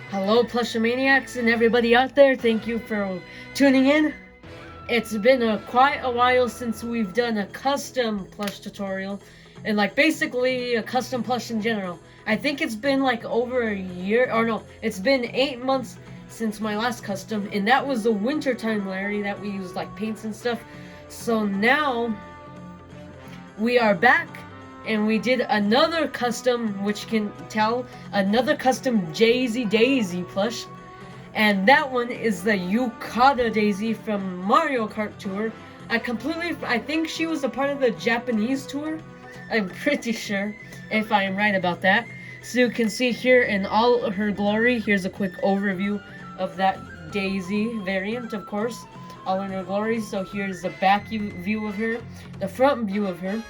Hello, Plushomaniacs and everybody out there. Thank you for tuning in. It's been quite a while since we've done a custom plush tutorial, and basically a custom plush in general. I think it's been over a year, or no, it's been 8 months since my last custom, and that was the wintertime Larry that we used paints and stuff. So now we are back and we did another custom, which you can tell, another custom Jay-Z Daisy plush. And that one is the Yukata Daisy from Mario Kart Tour. I think she was a part of the Japanese tour. I'm pretty sure, if I am right about that. So you can see here in all her glory, here's a quick overview of that Daisy variant, of course, all in her glory. So here's the back view of her, the front view of her.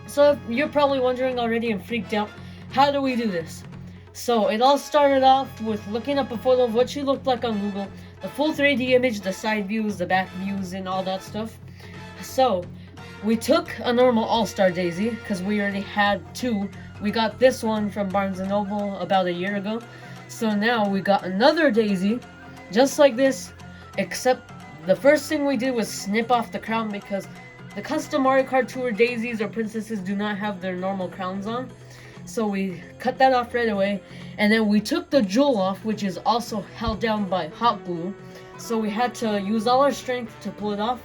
So you're probably wondering already and freaked out, how do we do this? So it all started off with looking up a photo of what she looked like on Google, the full 3D image, the side views, the back views, and all that stuff. So we took a normal All-Star Daisy, because we already had two. We got this one from Barnes & Noble about a year ago. So now we got another Daisy, just like this, except the first thing we did was snip off the crown, because the custom Mario Kart Tour daisies or princesses do not have their normal crowns on. So we cut that off right away. And then we took the jewel off, which is also held down by hot glue. So we had to use all our strength to pull it off.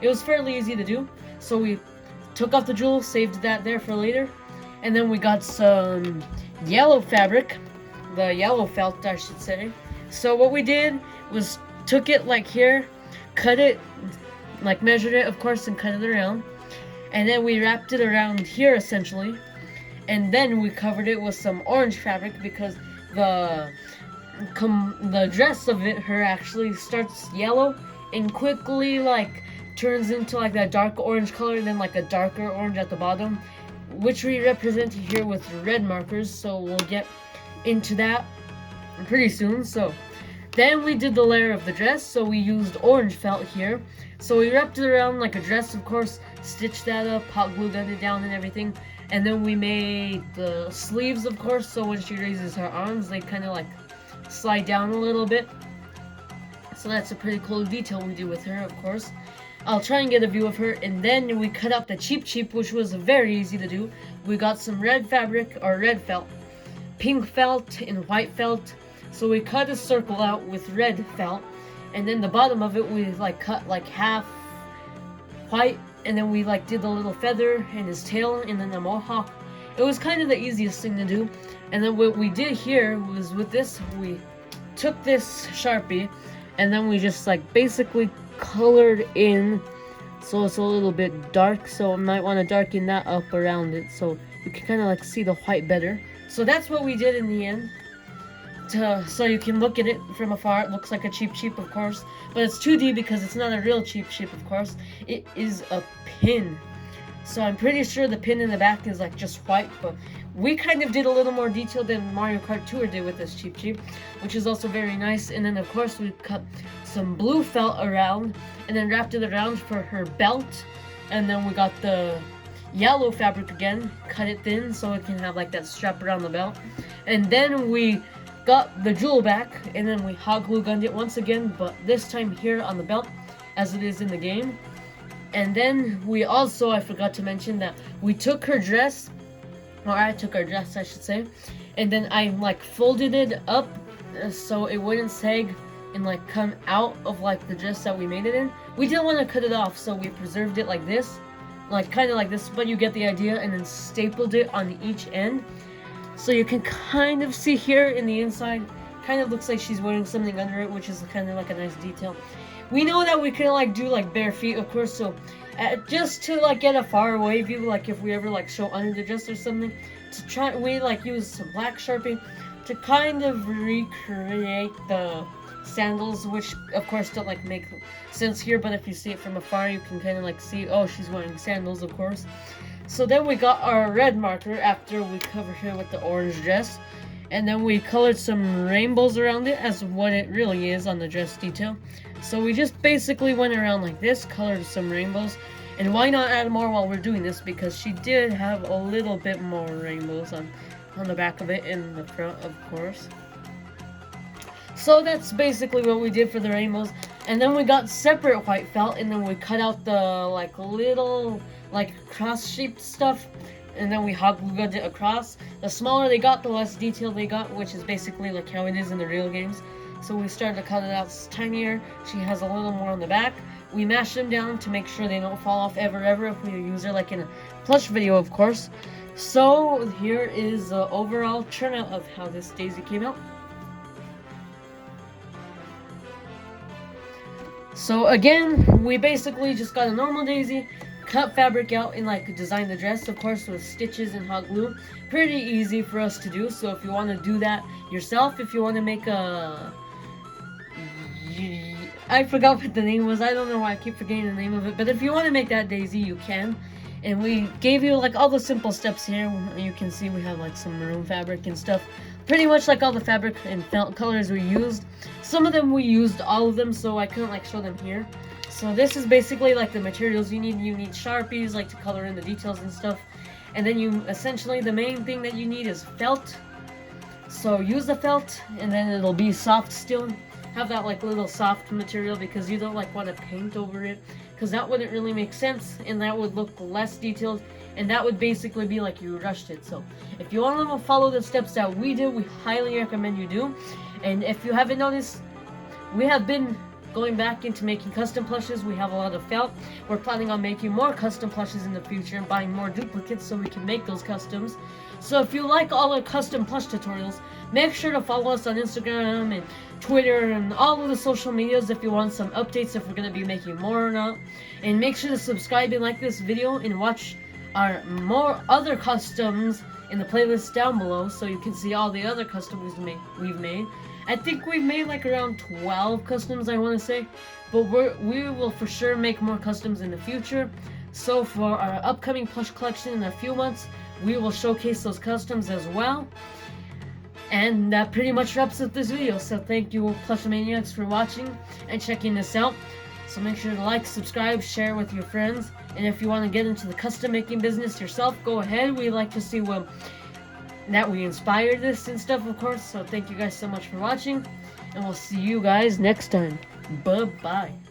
It was fairly easy to do. So we took off the jewel, saved that there for later. And then we got some yellow fabric. The yellow felt, I should say. So what we did was took it here, cut it, measured it, of course, and cut it around. And then we wrapped it around here, essentially. And then we covered it with some orange fabric, because the dress of her actually starts yellow and quickly, turns into, that dark orange color, and then, a darker orange at the bottom, which we represent here with red markers. So we'll get into that pretty soon. So then we did the layer of the dress, so we used orange felt here. So we wrapped it around like a dress, of course, stitched that up, hot glued it down and everything. And then we made the sleeves, of course, so when she raises her arms, they kind of slide down a little bit. So that's a pretty cool detail we do with her, of course. I'll try and get a view of her. And then we cut out the cheap, which was very easy to do. We got some red fabric, or red felt, pink felt, and white felt. So we cut a circle out with red felt, and then the bottom of it we cut half white, and then we did the little feather and his tail, and then the mohawk. It was kind of the easiest thing to do. And then what we did here was, with this, we took this Sharpie, and then we just basically colored in, so it's a little bit dark. So I might want to darken that up around it, so you can kind of see the white better. So that's what we did in the end. So you can look at it from afar. It looks like a cheap, of course, but it's 2D because it's not a real cheap, of course. It is a pin. So I'm pretty sure the pin in the back is just white, but we kind of did a little more detail than Mario Kart Tour did with this cheap, which is also very nice. And then of course we cut some blue felt around, and then wrapped it around for her belt. And then we got the yellow fabric again, cut it thin so it can have that strap around the belt. And then we got the jewel back, and then we hot glue gunned it once again, but this time here on the belt, as it is in the game. And then we also, I forgot to mention that we took her dress, or I took her dress, I should say, and then I folded it up so it wouldn't sag and come out of the dress that we made it in. We didn't want to cut it off, so we preserved it like this, kind of like this, but you get the idea, and then stapled it on each end. So you can kind of see here in the inside, kind of looks like she's wearing something under it, which is kind of a nice detail. We know that we can do bare feet, of course, so just to get a far away view, if we ever show under the dress or something, to try, we use some black Sharpie to kind of recreate the sandals, which of course don't make sense here, but if you see it from afar, you can kind of see, oh, she's wearing sandals, of course. So then we got our red marker after we covered her with the orange dress. And then we colored some rainbows around it, as what it really is on the dress detail. So we just basically went around like this, colored some rainbows. And why not add more while we're doing this? Because she did have a little bit more rainbows on the back of it and the front, of course. So that's basically what we did for the rainbows. And then we got separate white felt, and then we cut out the like little like cross-shaped stuff, and then we hot glued it across. The smaller they got, the less detail they got, which is basically like how it is in the real games. So we started to cut it out tinier. She has a little more on the back. We mash them down to make sure they don't fall off ever if we use her like in a plush video, of course. So here is the overall turnout of how this daisy came out. So again, we basically just got a normal daisy, cut fabric out, and like design the dress, of course, with stitches and hot glue. Pretty easy for us to do. So if you want to do that yourself, if you want to make a, I forgot what the name was. I don't know why I keep forgetting the name of it. But if you want to make that daisy, you can. And we gave you like all the simple steps here. You can see we have like some maroon fabric and stuff. Pretty much like all the fabric and felt colors we used. Some of them we used all of them, so I couldn't like show them here. So this is basically like the materials you need. You need Sharpies like to color in the details and stuff. And then you essentially the main thing that you need is felt. So use the felt, and then it'll be soft still. Have that like little soft material because you don't like want to paint over it, because that wouldn't really make sense and that would look less detailed, and that would basically be like you rushed it. So if you want to follow the steps that we did, we highly recommend you do. And if you haven't noticed, we have been going back into making custom plushes. We have a lot of felt. We're planning on making more custom plushes in the future and buying more duplicates so we can make those customs. So if you like all our custom plush tutorials, make sure to follow us on Instagram and Twitter and all of the social medias if you want some updates if we're going to be making more or not. And make sure to subscribe and like this video and watch our more other customs in the playlist down below so you can see all the other customs we've made. I think we've made like around 12 customs, I want to say, but we will for sure make more customs in the future. So for our upcoming plush collection in a few months, we will showcase those customs as well. And that pretty much wraps up this video. So thank you Plush Maniacs for watching and checking this out. So make sure to like, subscribe, share with your friends. And if you want to get into the custom making business yourself, go ahead. We like to see that we inspired this and stuff, of course. So thank you guys so much for watching, and we'll see you guys next time. Bye bye.